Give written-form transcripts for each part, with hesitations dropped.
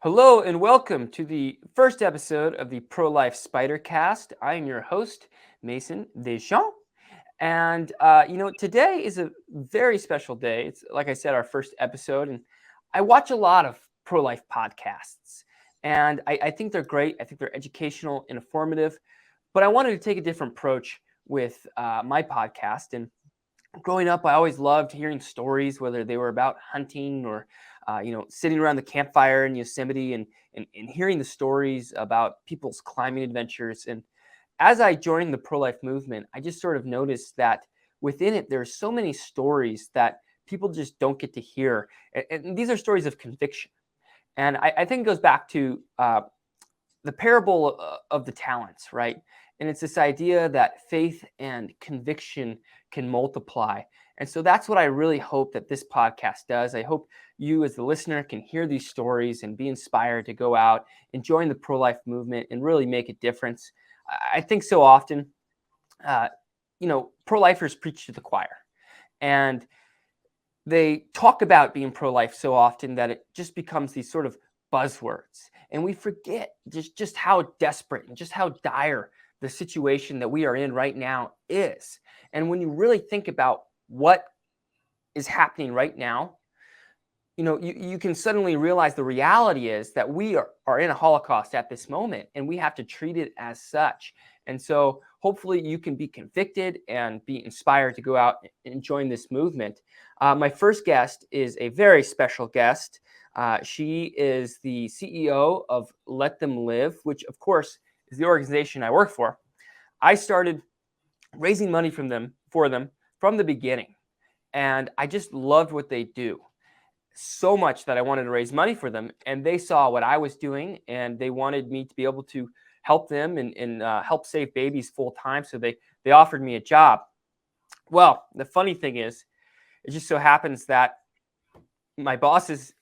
Hello and welcome to the first episode of the Pro-Life Spidercast. I am your host, Mason Deschamps. And, today is a very special day. It's, like I said, our first episode. And I watch a lot of pro-life podcasts. And I think they're great. I think they're educational and informative. But I wanted to take a different approach with my podcast. And growing up, I always loved hearing stories, whether they were about hunting or, sitting around the campfire in Yosemite and hearing the stories about people's climbing adventures. And as I joined the pro-life movement, I just sort of noticed that within it, there are so many stories that people just don't get to hear. And these are stories of conviction. And I think it goes back to the parable of the talents, right? And it's this idea that faith and conviction can multiply. And so that's what I really hope that this podcast does. I hope you, as the listener, can hear these stories and be inspired to go out and join the pro-life movement and really make a difference. I think so often, pro-lifers preach to the choir. And they talk about being pro-life so often that it just becomes these sort of buzzwords. And we forget just how desperate and just how dire the situation that we are in right now is. And when you really think about what is happening right now, you can suddenly realize the reality is that we are in a Holocaust at this moment, and we have to treat it as such. And so hopefully you can be convicted and be inspired to go out and join this movement. My first guest is a very special guest. She is the CEO of Let Them Live, which, of course, is the organization I work for. I started raising money for them from the beginning, and I just loved what they do so much that I wanted to raise money for them. And they saw what I was doing, and they wanted me to be able to help them and help save babies full time. So they offered me a job. Well, the funny thing is, it just so happens that my boss has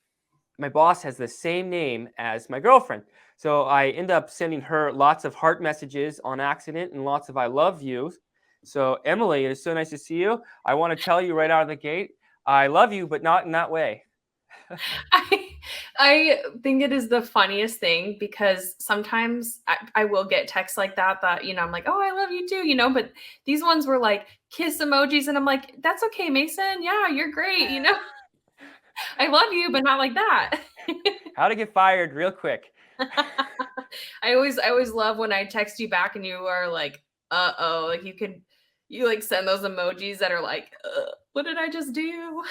the same name as my girlfriend. So I end up sending her lots of heart messages on accident and lots of I love yous. So Emily, it is so nice to see you. I want to tell you right out of the gate, I love you, but not in that way. I I think it is the funniest thing because sometimes I will get texts like that, I'm like, oh, I love you too, but these ones were like kiss emojis, and I'm like, that's okay, Mason. Yeah, you're great. I love you, but not like that. How to get fired real quick. I always love when I text you back and you are like, uh-oh, like you like send those emojis that are like, what did I just do?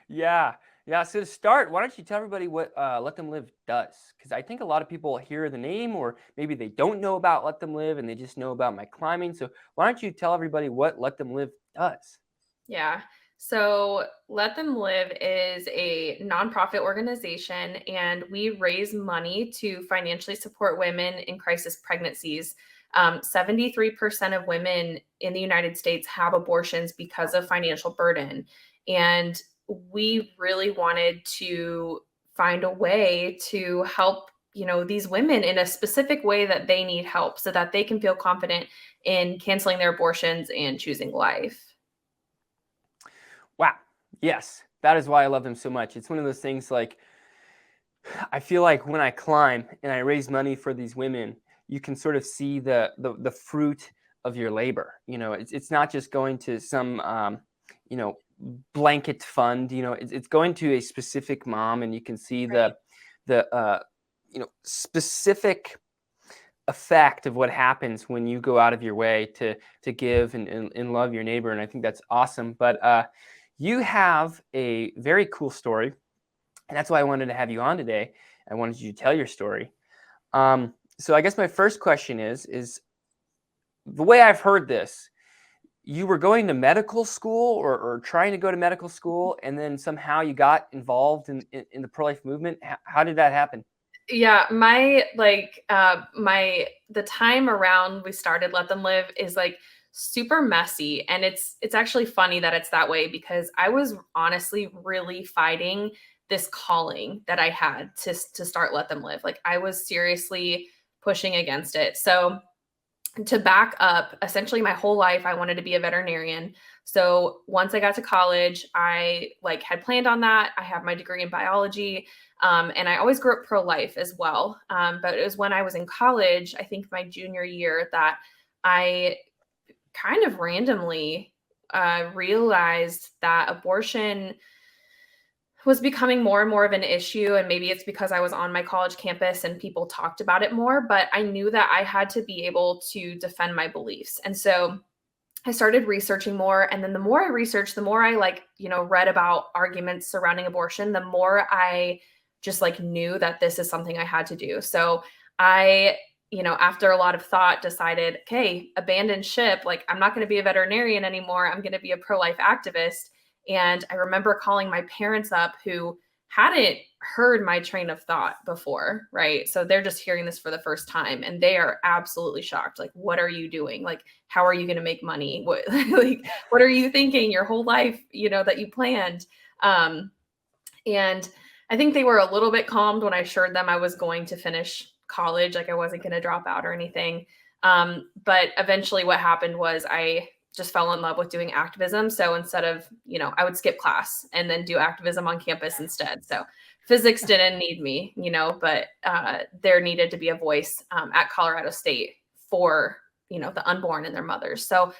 Yeah. Yeah. So to start, why don't you tell everybody what Let Them Live does? Because I think a lot of people hear the name, or maybe they don't know about Let Them Live and they just know about my climbing. So why don't you tell everybody what Let Them Live does? Yeah. So Let Them Live is a nonprofit organization, and we raise money to financially support women in crisis pregnancies. 73% of women in the United States have abortions because of financial burden. And we really wanted to find a way to help these women in a specific way that they need help so that they can feel confident in canceling their abortions and choosing life. Wow. Yes. That is why I love them so much. It's one of those things like, I feel like when I climb and I raise money for these women, you can sort of see the fruit of your labor. It's not just going to some blanket fund. It's going to a specific mom, and you can see Right. the specific effect of what happens when you go out of your way to give and love your neighbor. And I think that's awesome. But you have a very cool story, and that's why I wanted to have you on today. I wanted you to tell your story. So I guess my first question is the way I've heard this, you were going to medical school or trying to go to medical school, and then somehow you got involved in the pro-life movement. How did that happen? Yeah, the time around we started Let Them Live is like super messy, and it's actually funny that it's that way because I was honestly really fighting this calling that I had to start Let Them Live. Like I was seriously pushing against it. So to back up, essentially my whole life, I wanted to be a veterinarian. So once I got to college, I like had planned on that. I have my degree in biology. And I always grew up pro-life as well. But it was when I was in college, I think my junior year, that I kind of randomly realized that abortion was becoming more and more of an issue. And maybe it's because I was on my college campus and people talked about it more, but I knew that I had to be able to defend my beliefs. And so I started researching more. And then the more I researched, the more I read about arguments surrounding abortion, the more I just knew that this is something I had to do. So I, after a lot of thought, decided, okay, abandon ship. Like, I'm not going to be a veterinarian anymore. I'm going to be a pro-life activist. And I remember calling my parents up, who hadn't heard my train of thought before, right? So they're just hearing this for the first time and they are absolutely shocked. Like, what are you doing? Like, how are you going to make money? What, what are you thinking your whole life, that you planned? And I think they were a little bit calmed when I assured them I was going to finish college. Like, I wasn't going to drop out or anything. But eventually what happened was I just fell in love with doing activism. So instead of, I would skip class and then do activism on campus instead. So physics didn't need me, but there needed to be a voice at Colorado State for, the unborn and their mothers. So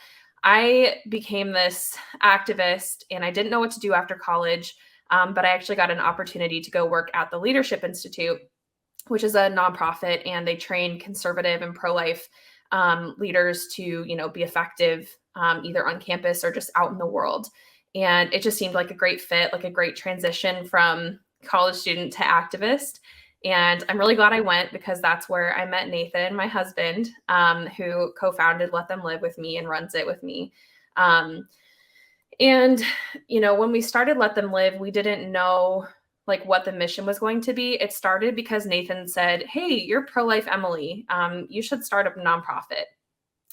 I became this activist and I didn't know what to do after college. But I actually got an opportunity to go work at the Leadership Institute, which is a nonprofit, and they train conservative and pro-life leaders to, be effective either on campus or just out in the world. And it just seemed like a great fit, like a great transition from college student to activist. And I'm really glad I went, because that's where I met Nathan, my husband, who co-founded Let Them Live with me and runs it with me. And, when we started Let Them Live, we didn't know what the mission was going to be. It started because Nathan said, "Hey, you're pro-life Emily. You should start a nonprofit."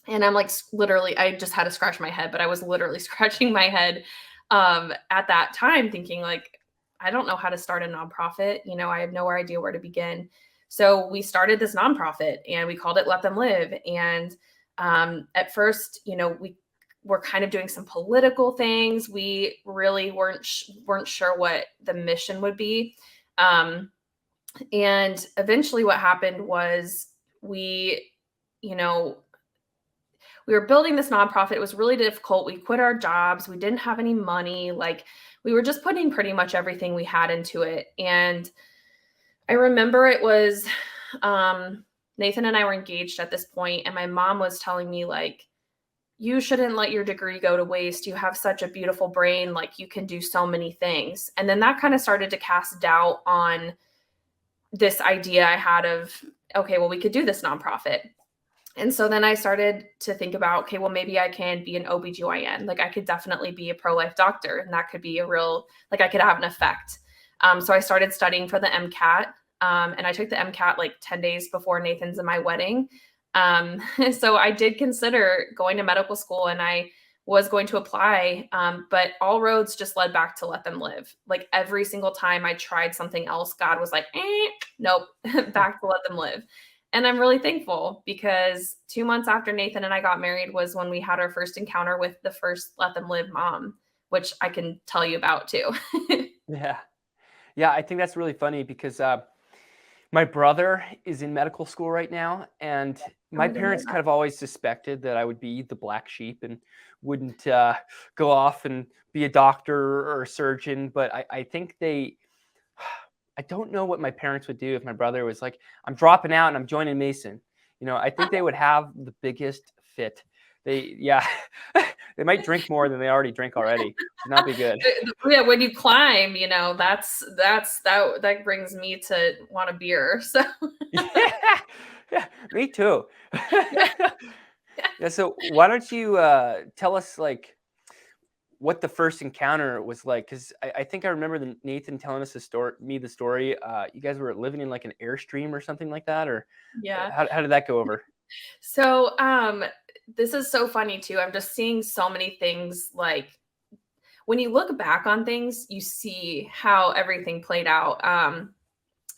And I'm literally, I just had to scratch my head, but I was literally scratching my head at that time thinking I don't know how to start a nonprofit. I have no idea where to begin. So we started this nonprofit and we called it Let Them Live. And at first, we were kind of doing some political things. We really weren't sure what the mission would be. And eventually what happened was we were building this nonprofit. It was really difficult. We quit our jobs. We didn't have any money. We were just putting pretty much everything we had into it. And I remember it was, Nathan and I were engaged at this point, and my mom was telling me you shouldn't let your degree go to waste. You have such a beautiful brain. You can do so many things. And then that kind of started to cast doubt on this idea I had of, okay, well, we could do this nonprofit. And so then I started to think about, okay, well, maybe I can be an OBGYN. I could definitely be a pro-life doctor, and that could be a real, I could have an effect. So I started studying for the MCAT, and I took the MCAT 10 days before Nathan's and my wedding. So I did consider going to medical school, and I was going to apply, but all roads just led back to Let Them Live. Every single time I tried something else, God was nope, back to Let Them Live. And I'm really thankful, because 2 months after Nathan and I got married was when we had our first encounter with the first Let Them Live mom, which I can tell you about too. Yeah. Yeah, I think that's really funny, because my brother is in medical school right now, and my parents kind of always suspected that I would be the black sheep and wouldn't go off and be a doctor or a surgeon. But I think I don't know what my parents would do if my brother was like, "I'm dropping out and I'm joining Mason." I think they would have the biggest fit. They might drink more than they already drink already. Should not be good. Yeah, when you climb, that brings me to want a beer. So yeah, me too. Yeah, so why don't you tell us what the first encounter was like? Because I think I remember Nathan telling us the story. You guys were living in an Airstream or something like that, or yeah. How did that go over? So this is so funny too. I'm just seeing so many things. When you look back on things, you see how everything played out.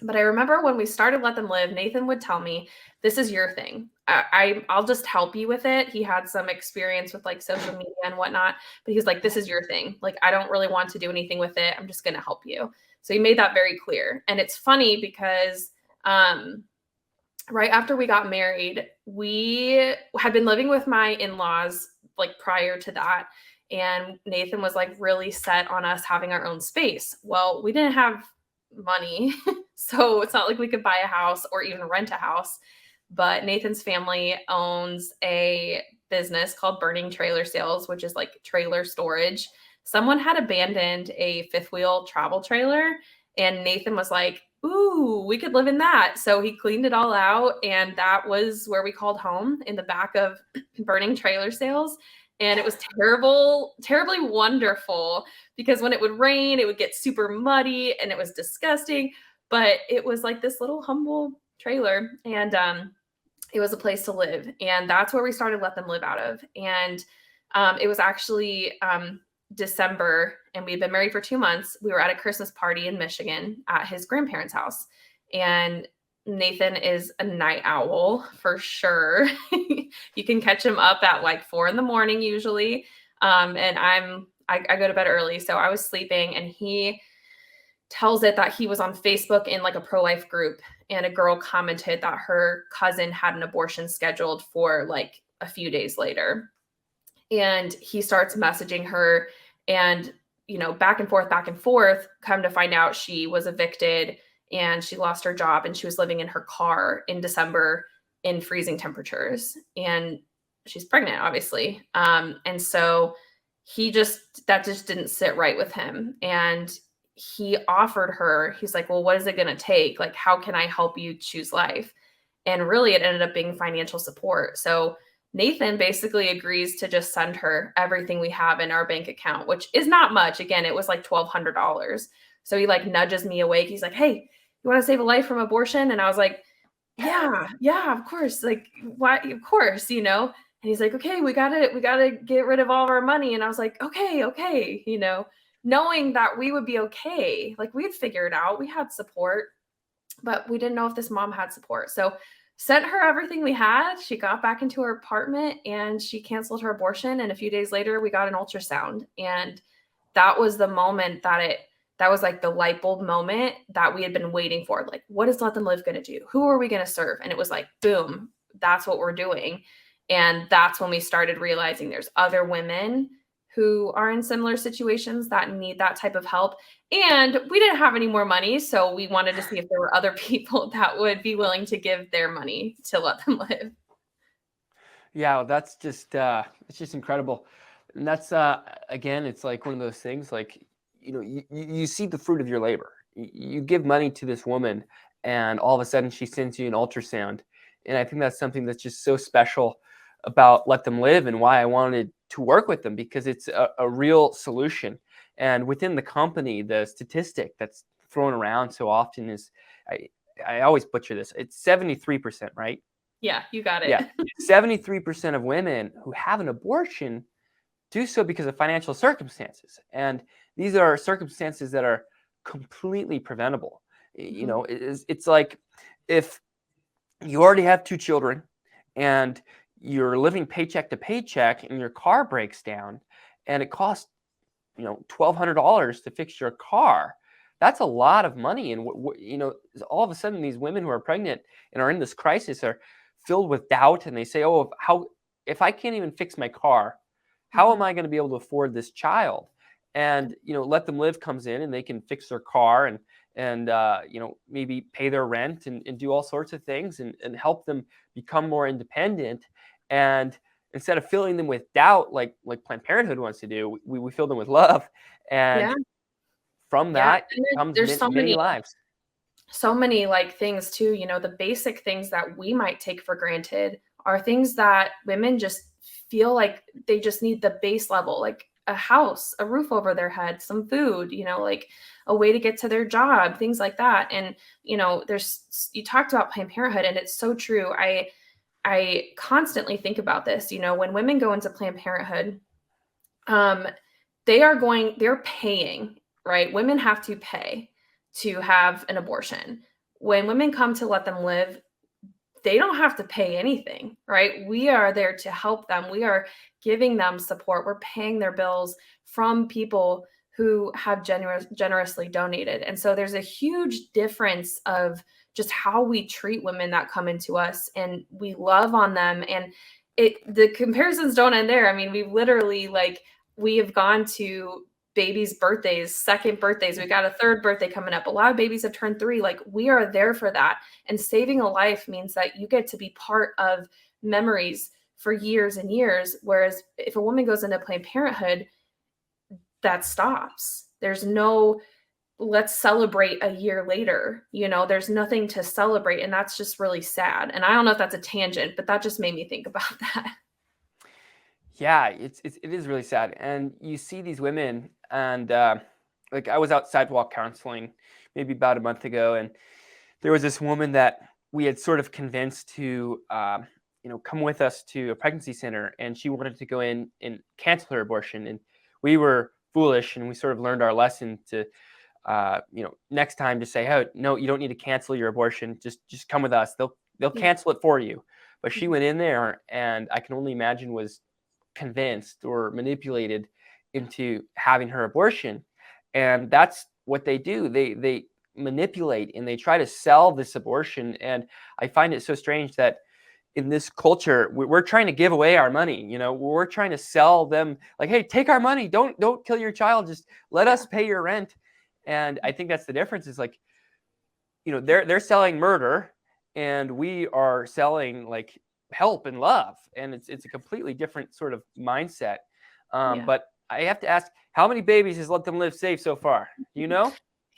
But I remember when we started Let Them Live, Nathan would tell me, this is your thing. I'll just help you with it. He had some experience with like social media and whatnot, but he's like, this is your thing. Like, I don't really want to do anything with it. I'm just going to help you. So he made that very clear. And it's funny because right after we got married, we had been living with my in-laws like prior to that. And Nathan was like really set on us having our own space. Well, we didn't have money. So it's not like we could buy a house or even rent a house. But Nathan's family owns a business called Berning Trailer Sales, which is like trailer storage. Someone had abandoned a fifth wheel travel trailer, and Nathan was like, ooh, we could live in that. So he cleaned it all out. And that was where we called home, in the back of Berning Trailer Sales. And it was terribly wonderful, because when it would rain, it would get super muddy and it was disgusting. But it was like this little humble trailer. And it was a place to live. And that's where we started Let Them Live out of. And it was actually December, and we'd been married for 2 months. We were at a Christmas party in Michigan at his grandparents' house. And Nathan is a night owl for sure. You can catch him up at like 4 a.m. usually. And I go to bed early. So I was sleeping, and he tells it that he was on Facebook in like a pro-life group, and a girl commented that her cousin had an abortion scheduled for like a few days later. And he starts messaging her, and back and forth, come to find out she was evicted and she lost her job, and she was living in her car in December in freezing temperatures, and she's pregnant, obviously. And so that just didn't sit right with him. And he offered her, he's like, well, what is it going to take? Like, how can I help you choose life? And really, it ended up being financial support. So Nathan basically agrees to just send her everything we have in our bank account, which is not much. Again, it was like $1,200. So he like nudges me awake. He's like, hey, you want to save a life from abortion? And I was like, yeah, of course. Like, why? Of course, And he's like, okay, we gotta get rid of all of our money. And I was like, okay, knowing that we would be okay. Like, we'd figure it out. We had support, but we didn't know if this mom had support. So sent her everything we had. She got back into her apartment and she canceled her abortion. And a few days later, we got an ultrasound. And that was the moment that was like the light bulb moment that we had been waiting for. Like, what is Let Them Live going to do? Who are we going to serve? And it was like, boom, that's what we're doing. And that's when we started realizing there's other women who are in similar situations that need that type of help. And we didn't have any more money, so we wanted to see if there were other people that would be willing to give their money to Let Them Live. Yeah, that's just it's just incredible. And that's again, it's like one of those things, like, you see the fruit of your labor. You give money to this woman, and all of a sudden she sends you an ultrasound. And I think that's something that's just so special about Let Them Live, and why I wanted to work with them, because it's a real solution. And within the company, the statistic that's thrown around so often is, I always butcher this, it's 73%, right? Yeah, you got it. Yeah, 73% of women who have an abortion do so because of financial circumstances. And these are circumstances that are completely preventable. It's like, if you already have 2 children and you're living paycheck to paycheck, and your car breaks down and it costs, $1,200 to fix your car. That's a lot of money. And all of a sudden, these women who are pregnant and are in this crisis are filled with doubt, and they say, oh, if I can't even fix my car, how am I going to be able to afford this child? And Let Them Live comes in, and they can fix their car, and maybe pay their rent, and do all sorts of things, and help them become more independent. And instead of filling them with doubt, like Planned Parenthood wants to do, we fill them with love. And Yeah. from Yeah. that comes There's many lives. so many like things too. The basic things that we might take for granted are things that women just feel like they just need the base level, like a house, a roof over their head, some food, like a way to get to their job, things like that. And you talked about Planned Parenthood, and it's so true. I constantly think about this. When women go into Planned Parenthood, they're paying, right? Women have to pay to have an abortion. when women come to let them live, they don't have to pay anything, right? We are there to help them. We are giving them support. We're paying their bills from people who have generously donated. And so there's a huge difference of just how we treat women that come into us, and we love on them. And the comparisons don't end there. I mean, we've literally, like, we have gone to babies' birthdays, second birthdays. We got a third birthday coming up. A lot of babies have turned 3. Like, we are there for that. And saving a life means that you get to be part of memories for years and years. Whereas if a woman goes into Planned Parenthood, that stops. There's no, let's celebrate a year later. There's nothing to celebrate. And that's just really sad. And I don't know if that's a tangent, but that just made me think about that. Yeah, it is really sad. And you see these women, and like, I was out sidewalk counseling maybe about a month ago, and there was this woman that we had sort of convinced to come with us to a pregnancy center, and she wanted to go in and cancel her abortion. And we were foolish, and we sort of learned our lesson to next time to say, oh, no, you don't need to cancel your abortion, just come with us, they'll cancel it for you. But she went in there, and I can only imagine was convinced or manipulated into having her abortion. And that's what they do. They manipulate, and they try to sell this abortion. And I find it so strange that in this culture, we're trying to give away our money. We're trying to sell them, like, hey, take our money, don't kill your child, just let us pay your rent. And I think that's the difference, is like, they're selling murder, and we are selling, like, help and love. And it's a completely different sort of mindset. But I have to ask, how many babies has Let Them Live saved so far?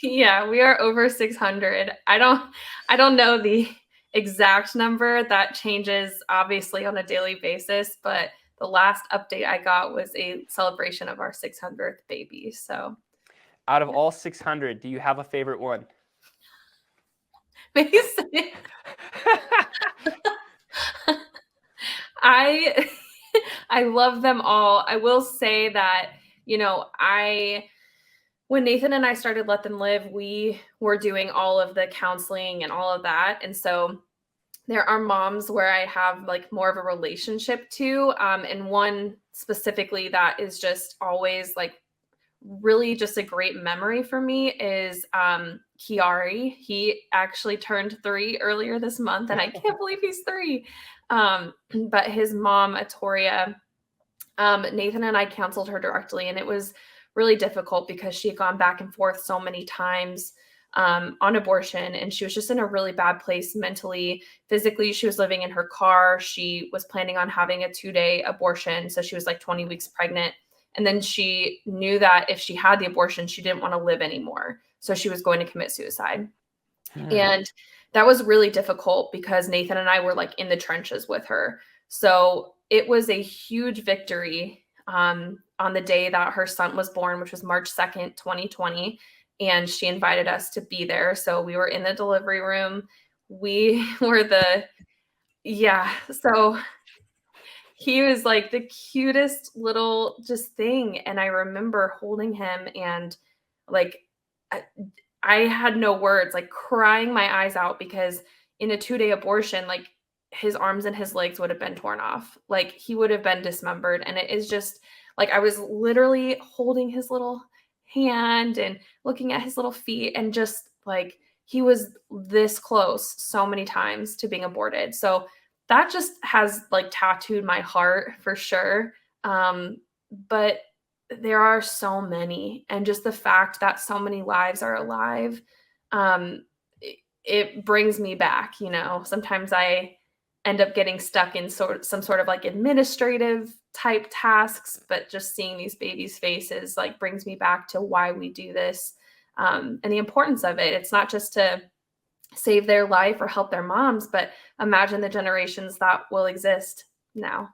Yeah, we are over 600. I don't know the exact number. That changes obviously on a daily basis, but the last update I got was a celebration of our 600th baby. So out of all 600, do you have a favorite one? I love them all. I will say that, when Nathan and I started Let Them Live, we were doing all of the counseling and all of that. And so there are moms where I have, like, more of a relationship to, and one specifically that is just always, like, really just a great memory for me is Kiari. He actually turned 3 earlier this month, and I can't believe he's 3. But his mom, Atoria, Nathan and I counseled her directly, and it was really difficult because she had gone back and forth so many times on abortion, and she was just in a really bad place mentally. Physically, she was living in her car. She was planning on having a 2-day abortion, so she was like 20 weeks pregnant. And then she knew that if she had the abortion, she didn't want to live anymore. So she was going to commit suicide. And that was really difficult because Nathan and I were, like, in the trenches with her. So it was a huge victory on the day that her son was born, which was March 2nd, 2020. And she invited us to be there. So we were in the delivery room. We were so he was like the cutest little just thing. And I remember holding him, and, like, I had no words, like, crying my eyes out, because in a 2-day abortion, like, his arms and his legs would have been torn off. Like, he would have been dismembered. And it is just, like, I was literally holding his little hand and looking at his little feet, and just, like, he was this close so many times to being aborted. So that just has, like, tattooed my heart for sure. But there are so many, and just the fact that so many lives are alive, it brings me back. Sometimes I end up getting stuck in some sort of, like, administrative type tasks, but just seeing these babies' faces, like, brings me back to why we do this, and the importance of it. It's not just to save their life or help their moms, but imagine the generations that will exist now.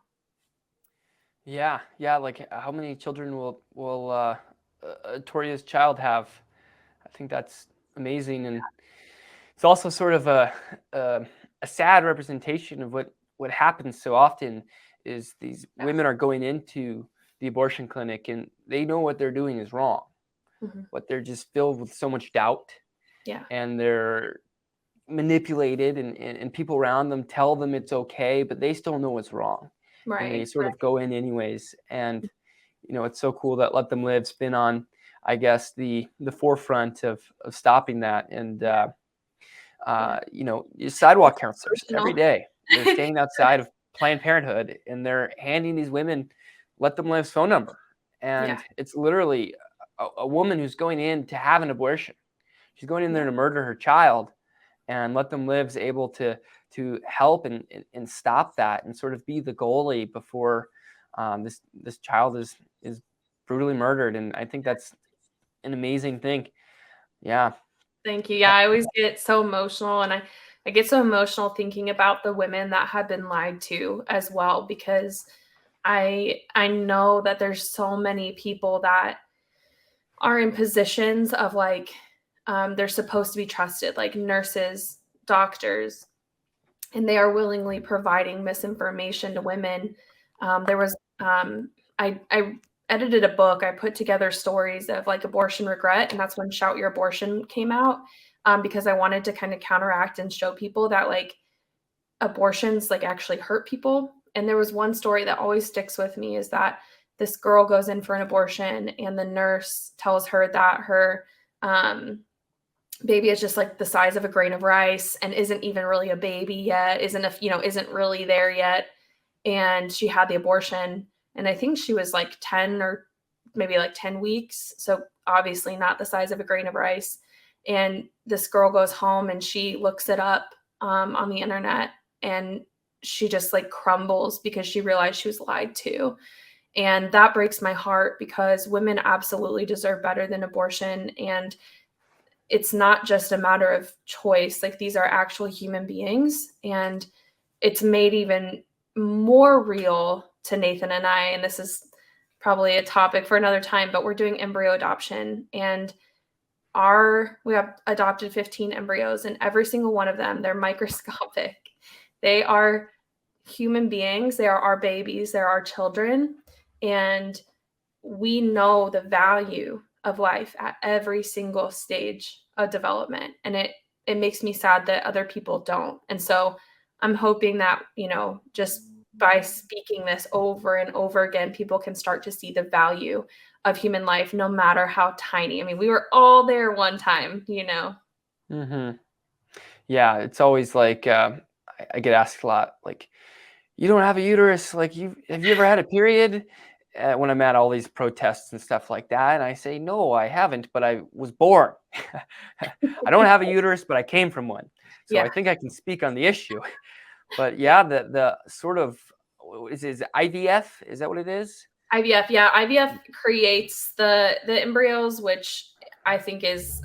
Yeah. Like, how many children will Toria's child have? I think that's amazing, and it's also sort of a sad representation of what happens so often. Is these women are going into the abortion clinic, and they know what they're doing is wrong, but they're just filled with so much doubt. Yeah. And they're manipulated, and people around them tell them it's okay, but they still know it's wrong, and they Right. sort of go in anyways. And it's so cool that Let Them Live's been on, I guess, the forefront of stopping that. And Yeah. sidewalk counselors every Inspirational. day, they're standing outside of Planned Parenthood, and they're handing these women Let Them Live's phone number, Yeah. and it's literally a woman who's going in to have an abortion. She's going in there Yeah. to murder her child, and Let Them Live's able to help and stop that, and sort of be the goalie before this child is brutally murdered. And I think that's an amazing thing. Yeah. Thank you. Yeah, I always get so emotional, and I get so emotional thinking about the women that have been lied to as well, because I know that there's so many people that are in positions of like they're supposed to be trusted, like nurses, doctors, and they are willingly providing misinformation to women. There was I edited a book. I put together stories of like abortion regret, and that's when Shout Your Abortion came out, because I wanted to kind of counteract and show people that like abortions like actually hurt people. And there was one story that always sticks with me, is that this girl goes in for an abortion, and the nurse tells her that her baby is just like the size of a grain of rice and isn't even really a baby yet, isn't really there yet. And she had the abortion, and I think she was like 10 or maybe like 10 weeks. So obviously not the size of a grain of rice. And this girl goes home and she looks it up on the internet, and she just like crumbles because she realized she was lied to. And that breaks my heart, because women absolutely deserve better than abortion. And it's not just a matter of choice. Like, these are actual human beings. And it's made even more real to Nathan and I. And this is probably a topic for another time, but we're doing embryo adoption. And we have adopted 15 embryos, and every single one of them, they're microscopic. They are human beings. They are our babies. They're our children. And we know the value of life at every single stage of development. And it makes me sad that other people don't. And so I'm hoping that, just by speaking this over and over again, people can start to see the value of human life, no matter how tiny. I mean, we were all there one time. Hmm. Yeah, it's always like I get asked a lot, like, you don't have a uterus, like, have you ever had a period? When I'm at all these protests and stuff like that, and I say, no, I haven't, but I was born. I don't have a uterus, but I came from one, so Yeah. I think I can speak on the issue. But yeah, the sort of is IVF? Is that what it is? IVF. Yeah. IVF creates the embryos, which I think is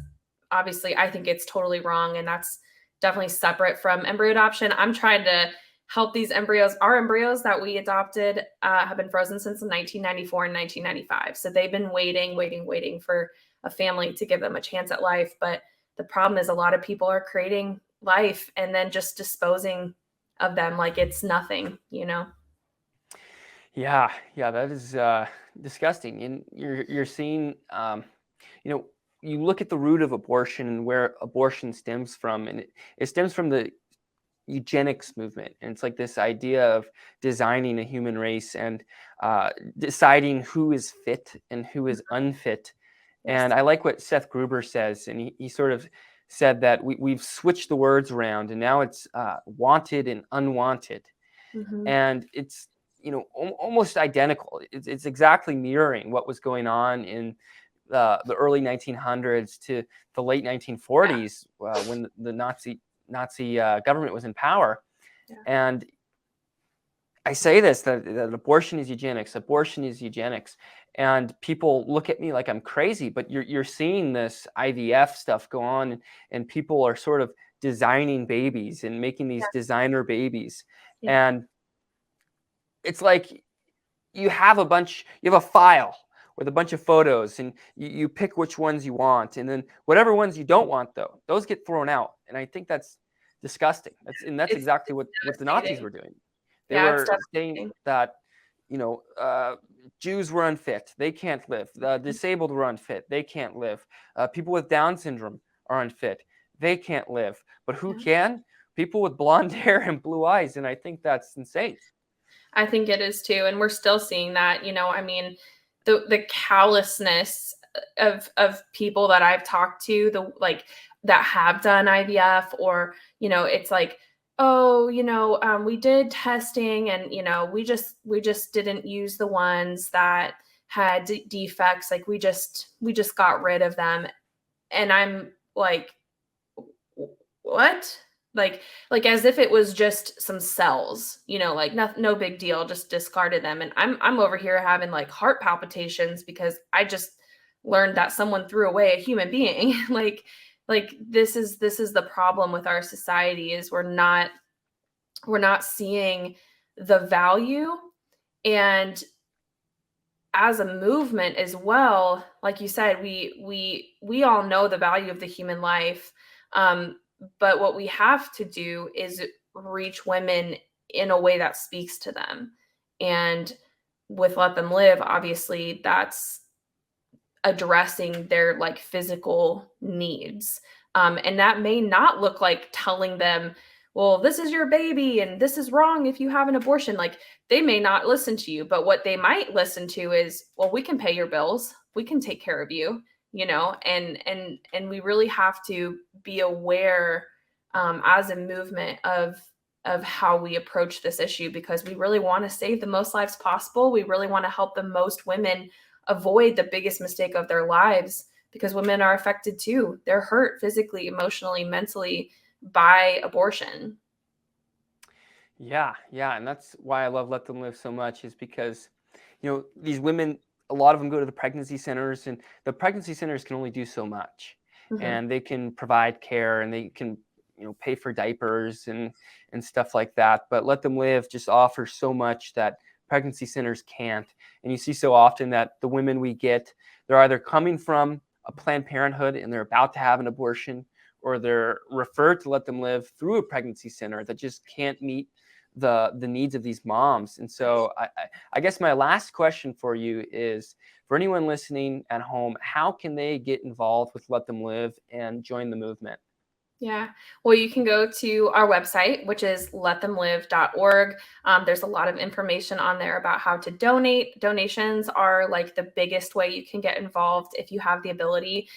obviously, I think it's totally wrong. And that's definitely separate from embryo adoption. I'm trying to help these embryos. Our embryos that we adopted have been frozen since 1994 and 1995. So they've been waiting for a family to give them a chance at life. But the problem is, a lot of people are creating life and then just disposing of them like it's nothing. Yeah, that is disgusting. And you're seeing, you know, you look at the root of abortion and where abortion stems from, and it stems from the eugenics movement. And it's like this idea of designing a human race and deciding who is fit and who is unfit. Yes. And I like what Seth Gruber says, and he sort of said that we've switched the words around, and now it's wanted and unwanted. Hmm. And it's almost identical. It's exactly mirroring what was going on in the early 1900s to the late Yeah. 1940s, when the Nazi government was in power. Yeah. And I say this, that abortion is eugenics. Abortion is eugenics. And people look at me like I'm crazy, but you're seeing this IVF stuff go on, and people are sort of designing babies and making these designer babies. Yeah. And it's like you have a file with a bunch of photos, and you pick which ones you want, and then whatever ones you don't want, though, those get thrown out. And I think that's disgusting. That's exactly what It's the Nazis devastating. were doing. They Yeah, it's were saying devastating. that Jews were unfit, they can't live. The disabled were unfit, they can't live. People with Down syndrome are unfit, they can't live. But who Yeah. can? People with blonde hair and blue eyes. And I think that's insane. I think it is too, and we're still seeing that. I mean, the callousness of people that I've talked to, the like that have done IVF, or it's like, oh, we did testing, and we just didn't use the ones that had defects. Like we just got rid of them, and I'm like, what? Like as if it was just some cells, like no big deal, just discarded them. And I'm over here having like heart palpitations because I just learned that someone threw away a human being. like this is the problem with our society, is we're not seeing the value. And as a movement as well, like you said, we all know the value of the human life. But what we have to do is reach women in a way that speaks to them. And with Let Them Live, obviously that's addressing their like physical needs. And that may not look like telling them, well, this is your baby and this is wrong if you have an abortion. Like they may not listen to you, but what they might listen to is, well, we can pay your bills, we can take care of you, and we really have to be aware, as a movement, of how we approach this issue, because we really want to save the most lives possible. We really want to help the most women avoid the biggest mistake of their lives, because women are affected too. They're hurt physically, emotionally, mentally by abortion. Yeah, yeah, and that's why I love Let Them Live so much, is because, these women, a lot of them go to the pregnancy centers, and the pregnancy centers can only do so much, Mhm. and they can provide care, and they can, pay for diapers and stuff like that. But Let Them Live just offers so much that pregnancy centers can't. And you see so often that the women we get, they're either coming from a Planned Parenthood and they're about to have an abortion, or they're referred to Let Them Live through a pregnancy center that just can't meet the needs of these moms. And so I guess my last question for you is, for anyone listening at home, how can they get involved with Let Them Live and join the movement? Yeah. Well, you can go to our website, which is letthemlive.org. There's a lot of information on there about how to donate. Donations are like the biggest way you can get involved if you have the ability,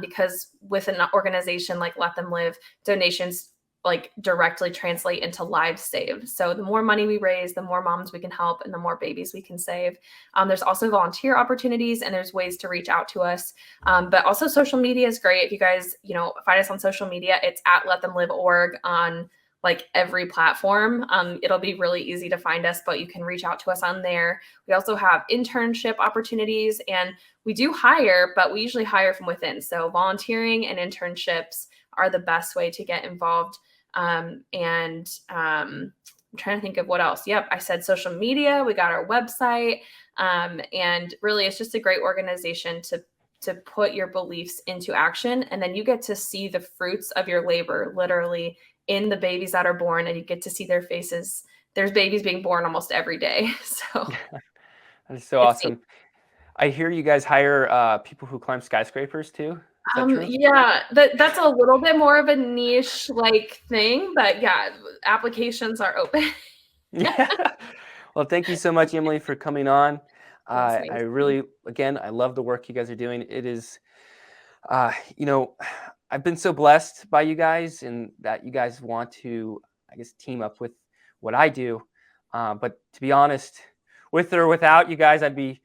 because with an organization like Let Them Live, donations like directly translate into lives saved. So the more money we raise, the more moms we can help, and the more babies we can save. There's also volunteer opportunities, and there's ways to reach out to us. But also social media is great. If you guys, find us on social media, it's at Let Them Live org on like every platform. It'll be really easy to find us, but you can reach out to us on there. We also have internship opportunities, and we do hire, but we usually hire from within. So volunteering and internships are the best way to get involved. I'm trying to think of what else. Yep, I said social media. We got our website. And really, it's just a great organization to put your beliefs into action. And then you get to see the fruits of your labor literally in the babies that are born, and you get to see their faces. There's babies being born almost every day. So That is so it's neat. awesome. I hear you guys hire people who climb skyscrapers too. Is that true? Yeah, that's a little bit more of a niche like thing, but yeah, applications are open. Yeah. Well, thank you so much, Emily, for coming on. Thanks, I Mason. really, again, I love the work you guys are doing. It is, uh, you know, I've been so blessed by you guys, and that you guys want to, I guess, team up with what I do. But to be honest, with or without you guys, I'd be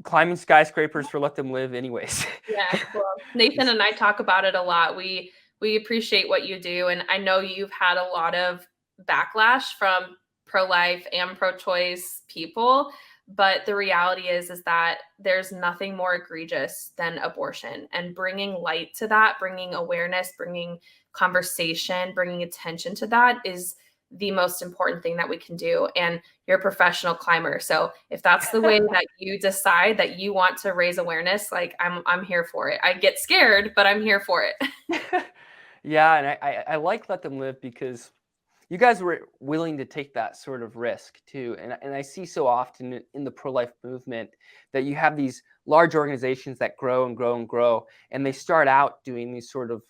climbing skyscrapers for Let Them Live anyways. Yeah, well, Nathan and I talk about it a lot. We appreciate what you do, and I know you've had a lot of backlash from pro-life and pro-choice people, but the reality is that there's nothing more egregious than abortion, and bringing light to that, bringing awareness, bringing conversation, bringing attention to that is the most important thing that we can do. And you're a professional climber, so if that's the way that you decide that you want to raise awareness, like I'm here for it. I get scared, but I'm here for it. Yeah, and I like Let Them Live because you guys were willing to take that sort of risk too. And I see so often in the pro-life movement that you have these large organizations that grow and grow and grow, and they start out doing these sort of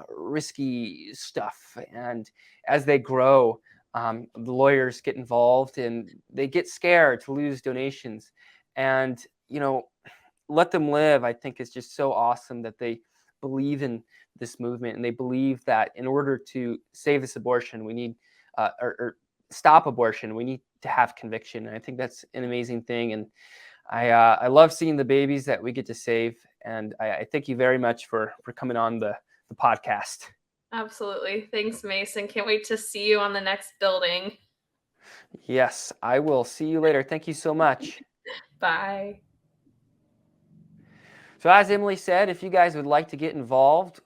risky stuff. And as they grow, the lawyers get involved and they get scared to lose donations. And, Let Them Live, I think, is just so awesome that they believe in this movement, and they believe that in order to save this abortion, we need, or stop abortion, we need to have conviction. And I think that's an amazing thing. And I love seeing the babies that we get to save. And I thank you very much for coming on the podcast. Absolutely. Thanks, Mason. Can't wait to see you on the next building. Yes, I will see you later. Thank you so much. Bye. So as Emily said, if you guys would like to get involved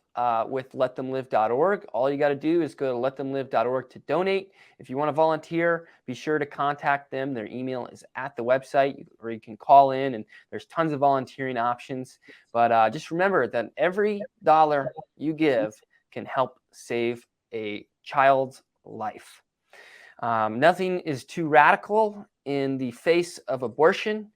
with letthemlive.org, all you got to do is go to letthemlive.org to donate. If you want to volunteer, be sure to contact them. Their email is at the website, or you can call in, and there's tons of volunteering options. But just remember that every dollar you give can help save a child's life. Nothing is too radical in the face of abortion.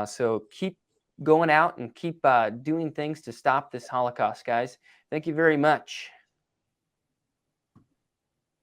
So keep going out and keep doing things to stop this Holocaust, guys. Thank you very much.